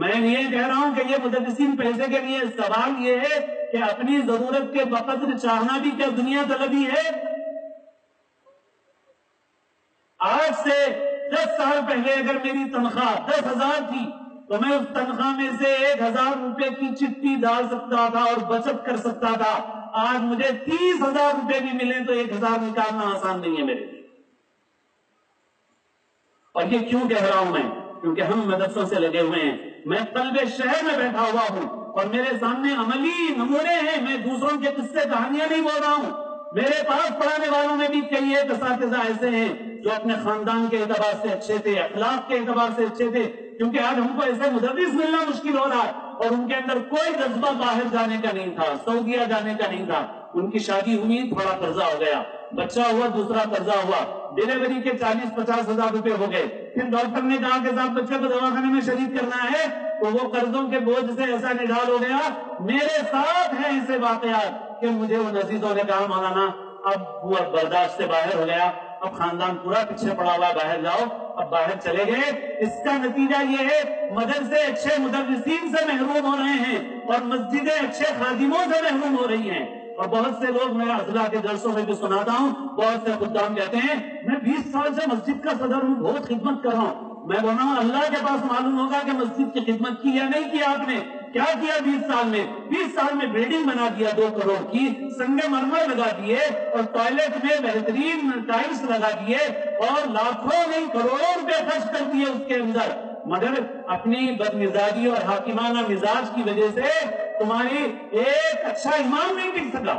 میں یہ کہہ رہا ہوں کہ یہ مدرسین پیسے کے لیے، سوال یہ ہے کہ اپنی ضرورت کے بقدر چاہنا بھی کیا دنیا طلبی ہے؟ آج سے 10 سال پہلے اگر میری تنخواہ 10,000 تھی تو میں اس تنخواہ میں سے 1,000 روپے کی چٹھی ڈال سکتا تھا اور بچت کر سکتا تھا۔ آج مجھے 30,000 روپے بھی ملیں تو 1,000 نکالنا آسان نہیں ہے میرے لیے۔ اور یہ کیوں کہہ رہا ہوں میں؟ کیونکہ ہم مدرسوں سے لگے ہوئے ہیں، میں قلب شہر میں بیٹھا ہوا ہوں اور میرے سامنے عملی نمونے ہیں، میں دوسروں کے قصے کہانیاں نہیں بول رہا ہوں۔ میرے پاس پڑھانے والوں میں بھی کئی ایک اساتذہ ایسے ہیں جو اپنے خاندان کے اعتبار سے اچھے تھے، اخلاق کے اعتبار سے اچھے تھے، کیونکہ آج ہم کو ایسے مدرس ملنا مشکل ہو رہا ہے، اور ان کے اندر کوئی جذبہ باہر جانے کا نہیں تھا، سعودیہ جانے کا نہیں تھا۔ ان کی شادی ہوئی، تھوڑا قرضہ ہو گیا، بچہ ہوا، دوسرا قرضہ ہوا، ڈیلیوری کے 40-50 ہزار روپے ہو گئے۔ پھر ڈاکٹر نے کہا کہ صاحب بچے کو دواخانے میں شریک کرنا ہے، تو وہ قرضوں کے بوجھ سے ایسا نڈال ہو گیا۔ میرے ساتھ ہیں ایسے واقعات کہ مجھے ان عزیزوں نے کہا مولانا اب وہ برداشت سے باہر ہو گیا، اب خاندان پورا پیچھے پڑا ہوا، باہر جاؤ۔ اب باہر چلے گئے، اس کا نتیجہ یہ ہے مدرسے اچھے مدرسین سے محروم ہو رہے ہیں اور مسجدیں اچھے خادموں سے محروم ہو رہی ہیں۔ اور بہت سے لوگ، میں اضلاع کے جلسوں میں بھی سناتا ہوں، بہت سے خدام کہتے ہیں میں 20 سال سے مسجد کا صدر ہوں، بہت خدمت کر رہا ہوں۔ میں بول رہا ہوں اللہ کے پاس معلوم ہوگا کہ مسجد کی خدمت کی یا نہیں کی آپ نے۔ کیا کیا 20 سال میں؟ 20 سال میں بلڈنگ بنا دیا 2 کروڑ کی، سنگ مرمر لگا دیے اور ٹوائلٹ میں بہترین ٹائلس لگا دیے اور لاکھوں نہیں کروڑوں روپے خرچ کر دیے اس کے اندر، مگر اپنی بدمزاجی اور حاکمانہ مزاج کی وجہ سے تمہاری ایک اچھا امام نہیں ٹک سکا،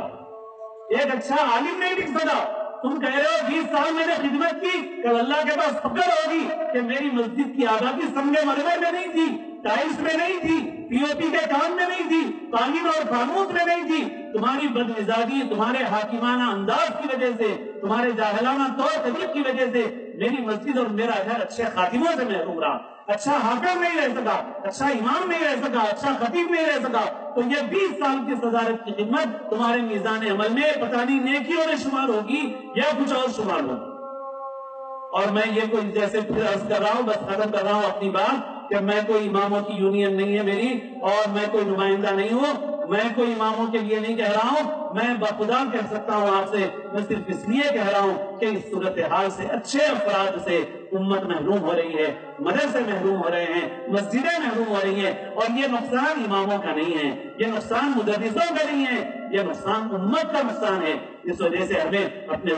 ایک اچھا عالم نہیں ٹک سکا۔ تم کہہ رہے ہو 20 سال میں نے خدمت کی، کل اللہ کے پاس فخر ہوگی کہ میری مسجد کی آبادی سنگ مرمر میں نہیں تھی، ٹائلس میں نہیں تھی، پی او پی کے کام میں نہیں تھی، قالین اور فانوس میں نہیں تھی۔ تمہاری بدمزاجی، تمہارے حاکمانہ انداز کی وجہ سے، تمہارے جاہلانہ طور طریق کی وجہ سے میری مسجد اور میرا گھر اچھے خادموں سے محروم رہا، اچھا حاکم نہیں رہ سکا، اچھا امام نہیں رہ سکا، اچھا خطیب نہیں رہ سکا۔ تو یہ 20 سال کی صدارت کی خدمت تمہارے میزان عمل میں پتہ نہیں نیکیوں میں شمار ہوگی یا کچھ اور شمار ہوگی۔ اور میں یہ کوئی جیسے پھر عرض کر رہا ہوں، بس ختم کر رہا ہوں اپنی بات، کہ میں کوئی اماموں کی یونین نہیں ہے میری، اور میں کوئی نمائندہ نہیں ہوں، میں کوئی اماموں کے لیے نہیں کہہ رہا ہوں، میں بخدا کہہ سکتا ہوں آپ سے، میں صرف اس لیے کہہ رہا ہوں کہ اس صورتحال سے اچھے افراد سے امت محروم ہو رہی ہے، مدرسے محروم ہو رہے ہیں، مسجدیں محروم ہو رہی ہیں، اور یہ نقصان اماموں کا نہیں ہے، یہ نقصان مدرسوں کا نہیں ہے، یہ نقصان امت کا نقصان ہے۔ اس وجہ سے ہمیں اپنے